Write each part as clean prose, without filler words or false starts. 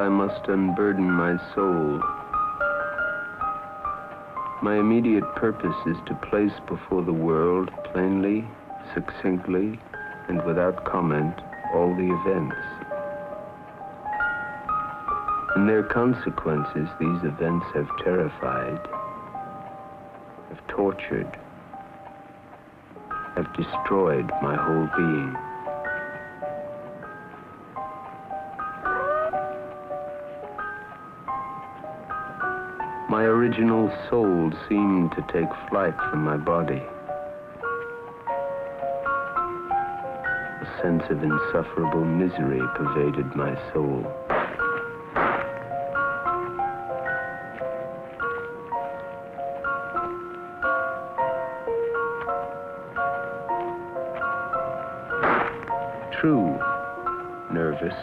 I must unburden my soul. My immediate purpose is to place before the world, plainly, succinctly, and without comment, all the events. In their consequences, these events have terrified, have tortured, have destroyed my whole being. My original soul seemed to take flight from my body. A sense of insufferable misery pervaded my soul. True, nervous,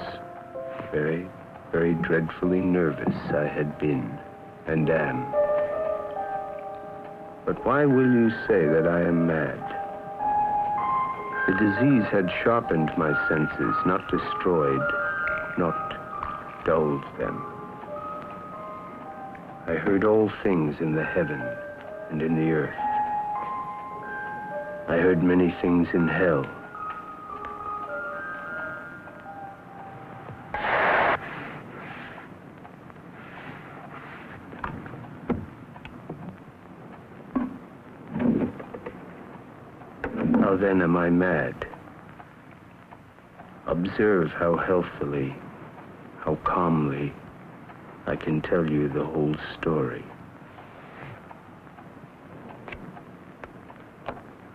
very, very dreadfully nervous I had been and am. But why will you say that I am mad? The disease had sharpened my senses, not destroyed, not dulled them. I heard all things in the heaven and in the earth. I heard many things in hell. How then am I mad? Observe how healthily, how calmly I can tell you the whole story.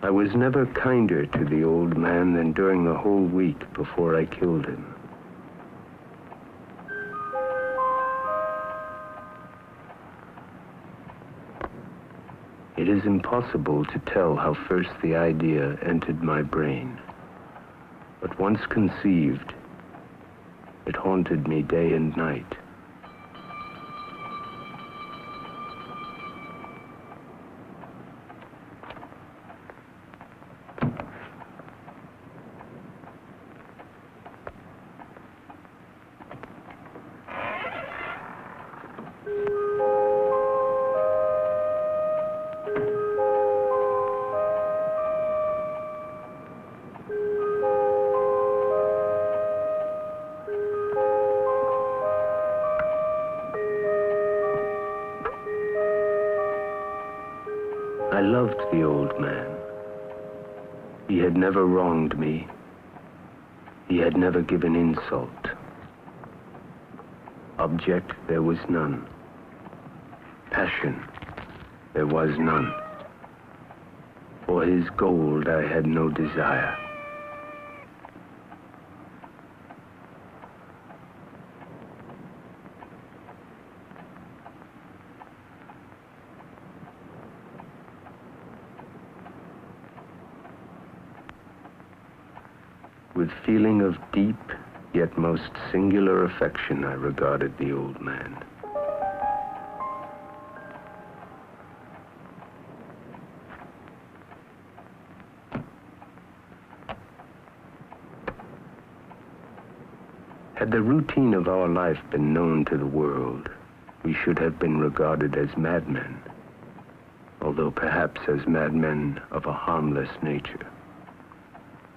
I was never kinder to the old man than during the whole week before I killed him. It is impossible to tell how first the idea entered my brain. But once conceived, it haunted me day and night. I loved the old man. He had never wronged me. He had never given insult. Object there was none. Passion there was none. For his gold I had no desire. With feeling of deep, yet most singular affection, I regarded the old man. Had the routine of our life been known to the world, we should have been regarded as madmen, although perhaps as madmen of a harmless nature.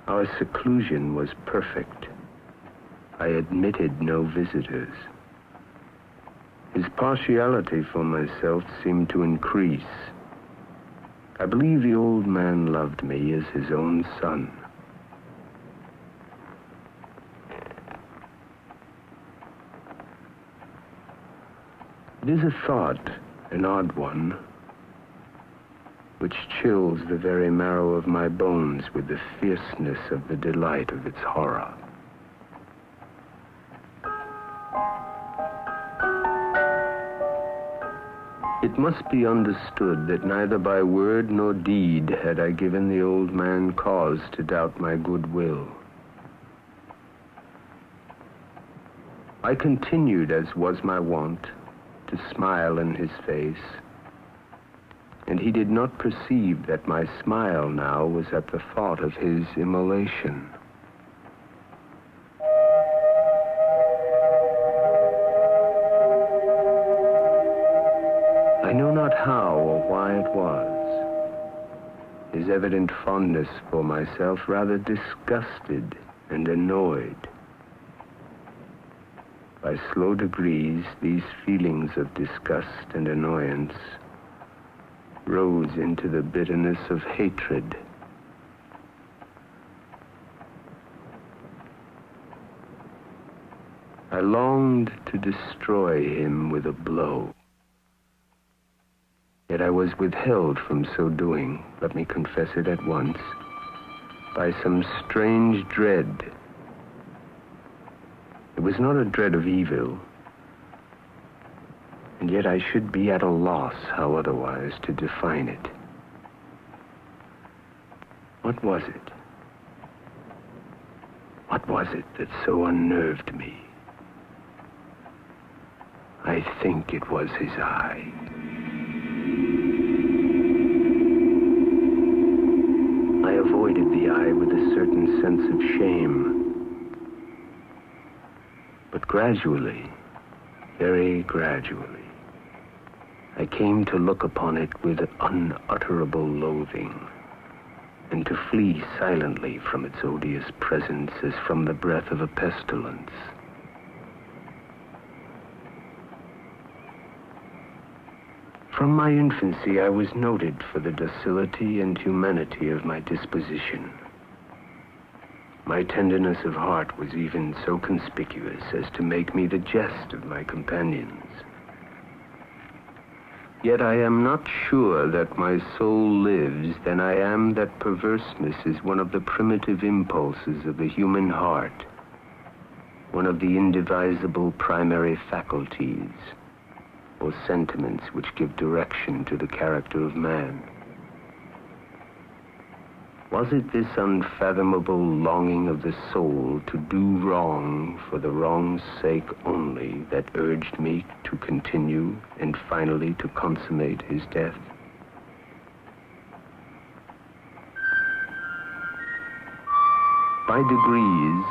Our seclusion was perfect. I admitted no visitors. His partiality for myself seemed to increase. I believe the old man loved me as his own son. It is a thought, an odd one, which chills the very marrow of my bones with the fierceness of the delight of its horror. It must be understood that neither by word nor deed had I given the old man cause to doubt my goodwill. I continued, as was my wont, to smile in his face, and he did not perceive that my smile now was at the thought of his immolation. not how or why it was. His evident fondness for myself rather disgusted and annoyed. By slow degrees, these feelings of disgust and annoyance rose into the bitterness of hatred. I longed to destroy him with a blow. Yet I was withheld from so doing, let me confess it at once, by some strange dread. It was not a dread of evil, and yet I should be at a loss how otherwise to define it. What was it? What was it that so unnerved me? I think it was his eye. I avoided the eye with a certain sense of shame. But gradually, very gradually, I came to look upon it with unutterable loathing, and to flee silently from its odious presence as from the breath of a pestilence. From my infancy, I was noted for the docility and humanity of my disposition. My tenderness of heart was even so conspicuous as to make me the jest of my companions. Yet I am not sure that my soul lives than I am that perverseness is one of the primitive impulses of the human heart, one of the indivisible primary faculties, or sentiments which give direction to the character of man. Was it this unfathomable longing of the soul to do wrong for the wrong's sake only that urged me to continue and finally to consummate his death? By degrees,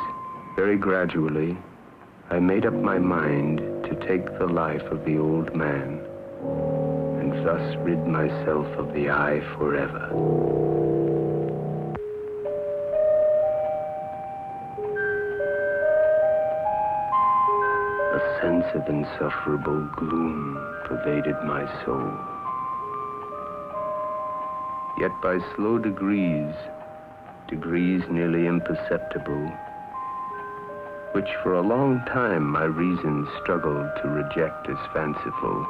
very gradually, I made up my mind to take the life of the old man and thus rid myself of the eye forever. A sense of insufferable gloom pervaded my soul. Yet by slow degrees nearly imperceptible, which for a long time my reason struggled to reject as fanciful,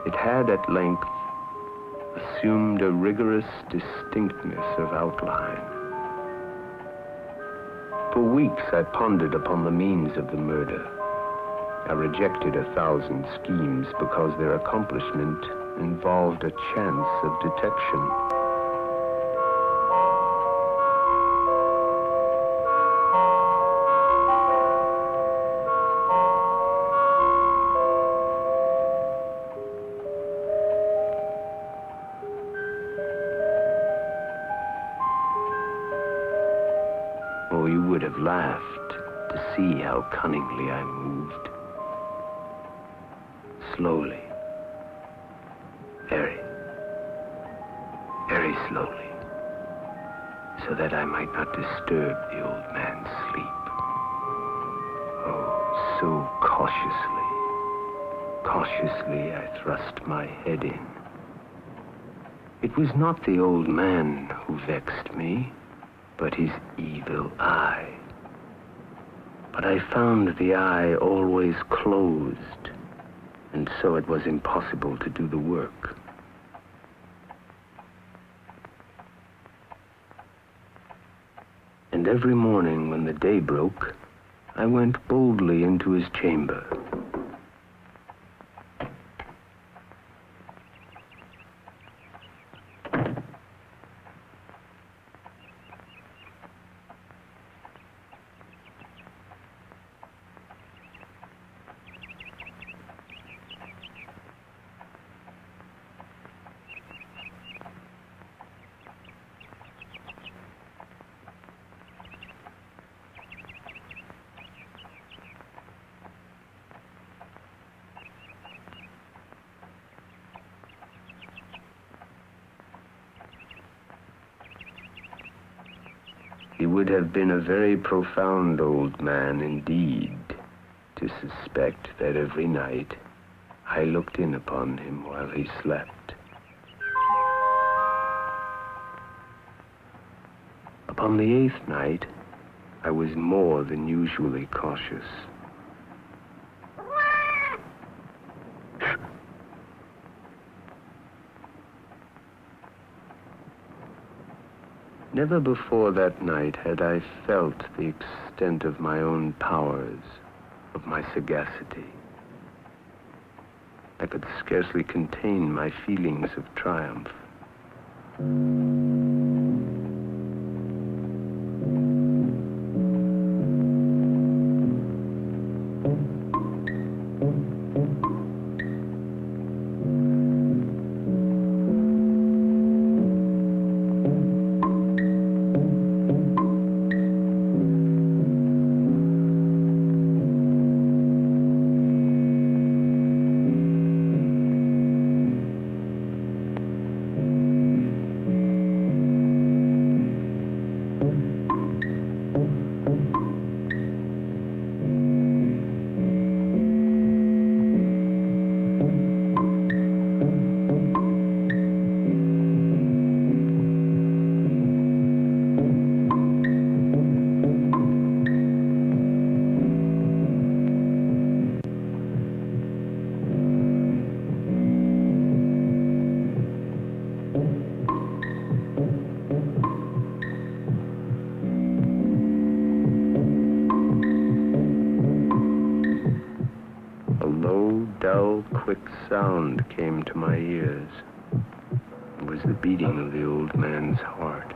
it had at length assumed a rigorous distinctness of outline. For weeks I pondered upon the means of the murder. I rejected 1,000 schemes because their accomplishment involved a chance of detection. Oh, you would have laughed to see how cunningly I moved. Slowly, very, very slowly, so that I might not disturb the old man's sleep. Oh, so cautiously I thrust my head in. It was not the old man who vexed me, but his evil eye. But I found the eye always closed, and so it was impossible to do the work. And every morning when the day broke, I went boldly into his chamber. He would have been a very profound old man indeed to suspect that every night I looked in upon him while he slept. Upon the 8th night, I was more than usually cautious. Never before that night had I felt the extent of my own powers, of my sagacity. I could scarcely contain my feelings of triumph. Dull, quick sound came to my ears. It was the beating of the old man's heart.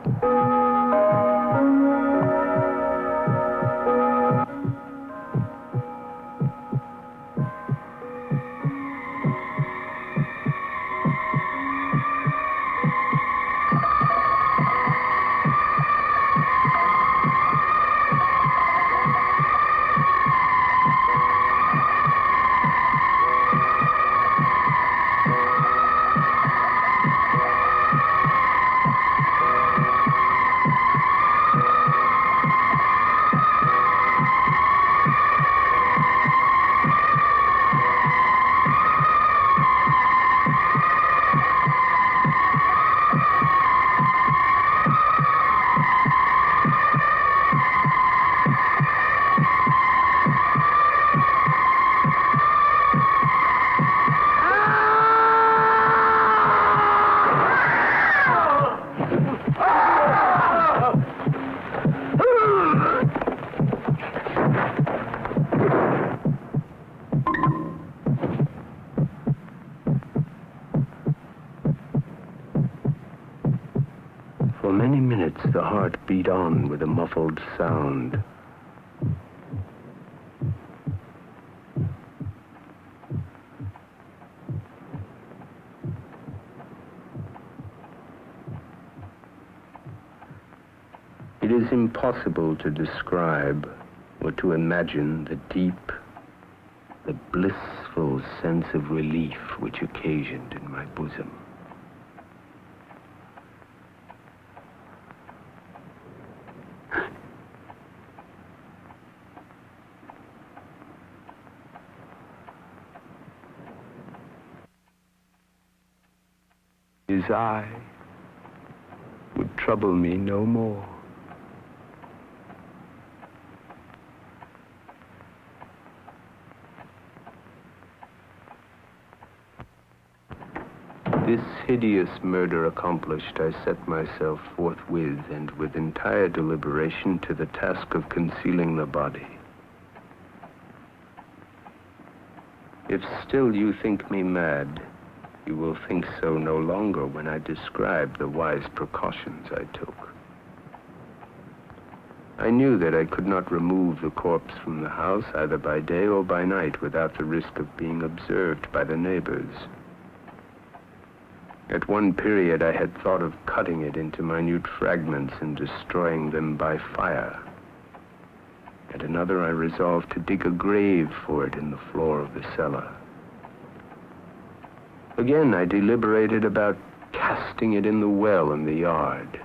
For many minutes, the heart beat on with a muffled sound. It is impossible to describe or to imagine the deep, the blissful sense of relief which occasioned in my bosom. His eye would trouble me no more. This hideous murder accomplished, I set myself forthwith and with entire deliberation to the task of concealing the body. If still you think me mad, you will think so no longer when I describe the wise precautions I took. I knew that I could not remove the corpse from the house either by day or by night without the risk of being observed by the neighbors. At one period, I had thought of cutting it into minute fragments and destroying them by fire. At another, I resolved to dig a grave for it in the floor of the cellar. Again, I deliberated about casting it in the well in the yard.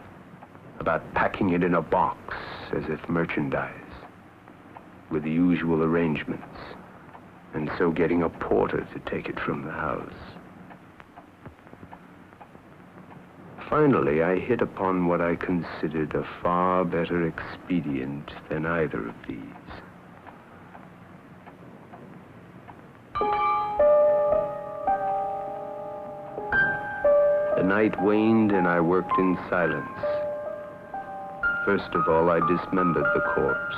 about packing it in a box as if merchandise, with the usual arrangements, and so getting a porter to take it from the house. Finally, I hit upon what I considered a far better expedient than either of these. The night waned and I worked in silence. First of all, I dismembered the corpse.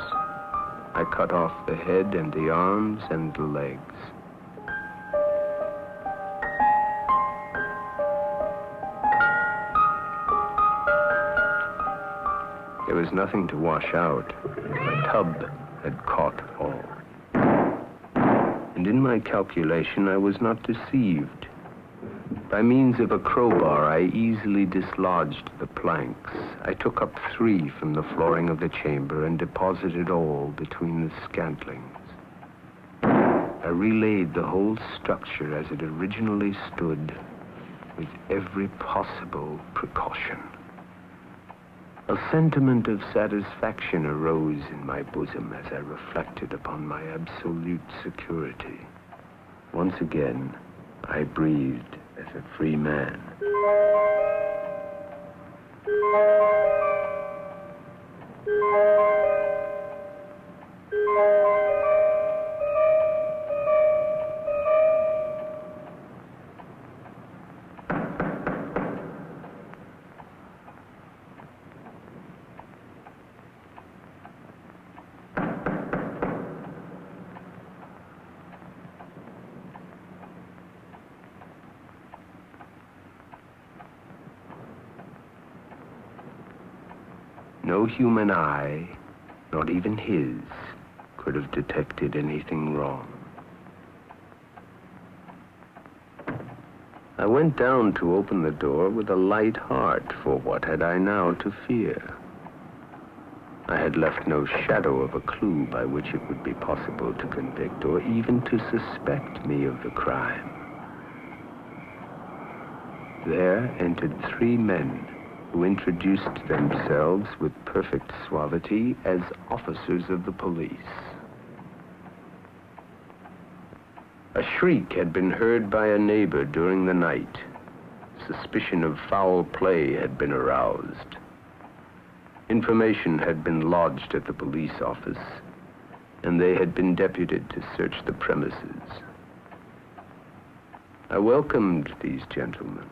I cut off the head and the arms and the legs. There was nothing to wash out. The tub had caught all. And in my calculation, I was not deceived. By means of a crowbar, I easily dislodged the planks. I took up 3 from the flooring of the chamber and deposited all between the scantlings. I relaid the whole structure as it originally stood, with every possible precaution. A sentiment of satisfaction arose in my bosom as I reflected upon my absolute security. Once again, I breathed as a free man. No human eye, not even his, could have detected anything wrong. I went down to open the door with a light heart, for what had I now to fear? I had left no shadow of a clue by which it would be possible to convict or even to suspect me of the crime. There entered 3 men who introduced themselves with perfect suavity as officers of the police. A shriek had been heard by a neighbor during the night. Suspicion of foul play had been aroused. Information had been lodged at the police office, and they had been deputed to search the premises. I welcomed these gentlemen.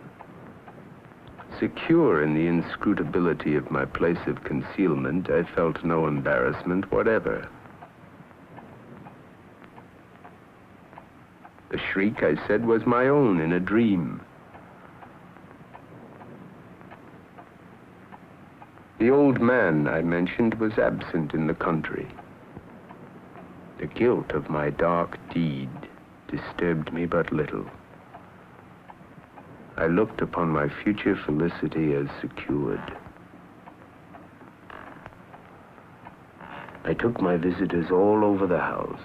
Secure in the inscrutability of my place of concealment, I felt no embarrassment whatever. The shriek, I said, was my own in a dream. The old man I mentioned was absent in the country. The guilt of my dark deed disturbed me but little. I looked upon my future felicity as secured. I took my visitors all over the house.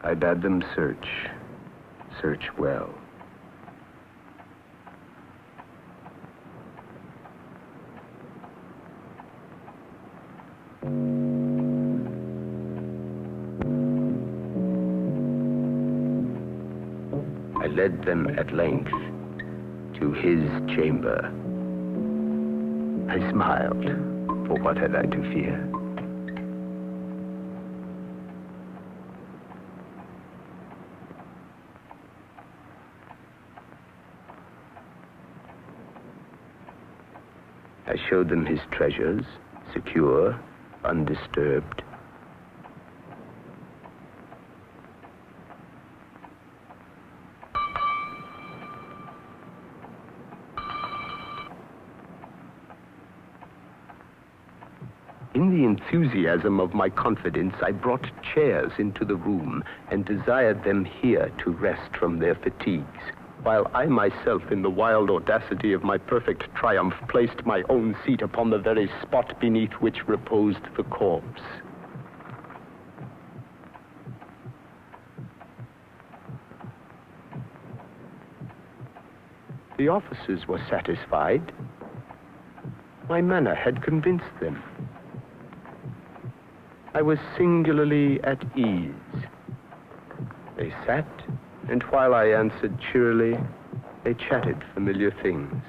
I bade them search well. I led them at length to his chamber. I smiled, for what had I to fear? I showed them his treasures, secure, undisturbed. In the enthusiasm of my confidence, I brought chairs into the room and desired them here to rest from their fatigues, while I myself, in the wild audacity of my perfect triumph, placed my own seat upon the very spot beneath which reposed the corpse. The officers were satisfied. My manner had convinced them. I was singularly at ease. They sat, and while I answered cheerily, they chatted familiar things.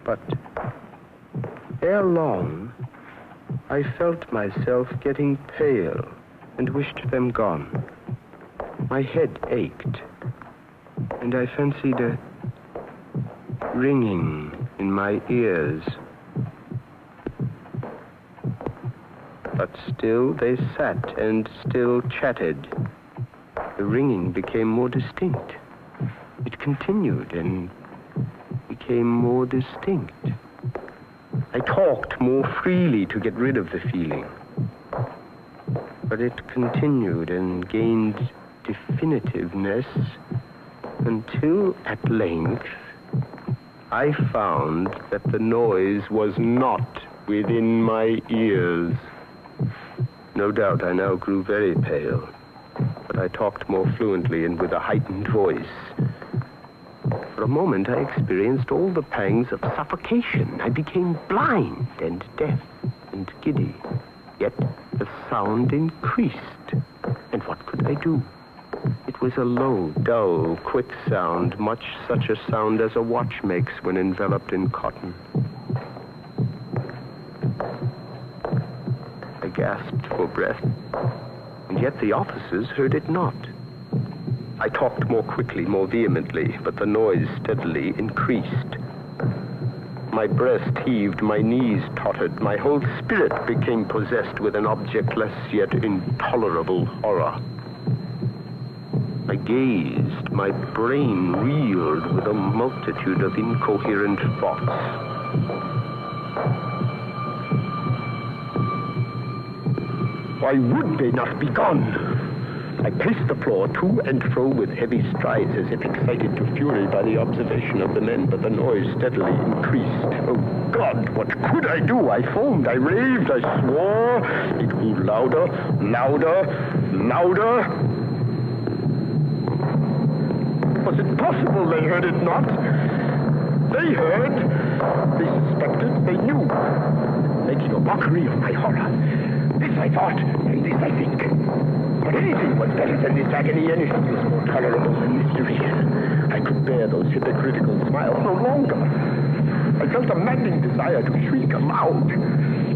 But ere long, I felt myself getting pale and wished them gone. My head ached, and I fancied a ringing in my ears. But still they sat and still chatted. The ringing became more distinct. It continued and became more distinct. I talked more freely to get rid of the feeling. But it continued and gained definitiveness until at length I found that the noise was not within my ears. No doubt I now grew very pale, but I talked more fluently and with a heightened voice. For a moment I experienced all the pangs of suffocation. I became blind and deaf and giddy. Yet the sound increased. And what could I do? It was a low, dull, quick sound, much such a sound as a watch makes when enveloped in cotton. I gasped for breath, and yet the officers heard it not. I talked more quickly, more vehemently, but the noise steadily increased. My breast heaved, my knees tottered, my whole spirit became possessed with an objectless yet intolerable horror. I gazed, my brain reeled with a multitude of incoherent thoughts. Why would they not be gone? I paced the floor to and fro with heavy strides as if excited to fury by the observation of the men, but the noise steadily increased. Oh God, what could I do? I foamed, I raved, I swore. It grew louder, louder, louder. Was it possible they heard it not? They heard, they suspected, they knew. Making a mockery of my horror. This I thought, and this I think. But anything was better than this agony. Anything was more tolerable than misery. I could bear those hypocritical smiles no longer. I felt a maddening desire to shriek aloud.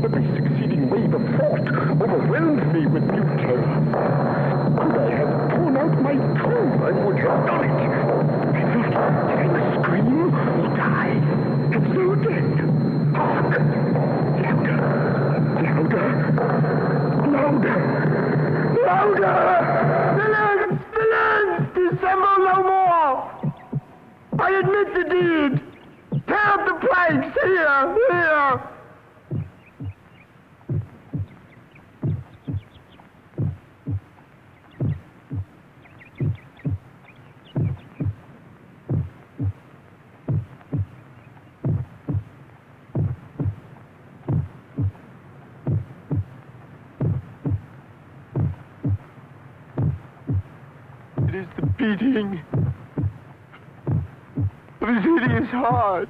Every succeeding wave of thought overwhelmed me with new terror. Could I have torn out my tongue, I would have done it. I felt that I must scream or die. And so did. Hark! Louder! Louder! Louder! Louder! Villains! Villains! Dissemble no more! I admit the deed! Tear up the planks! Here! Here! It is the beating of his hideous heart.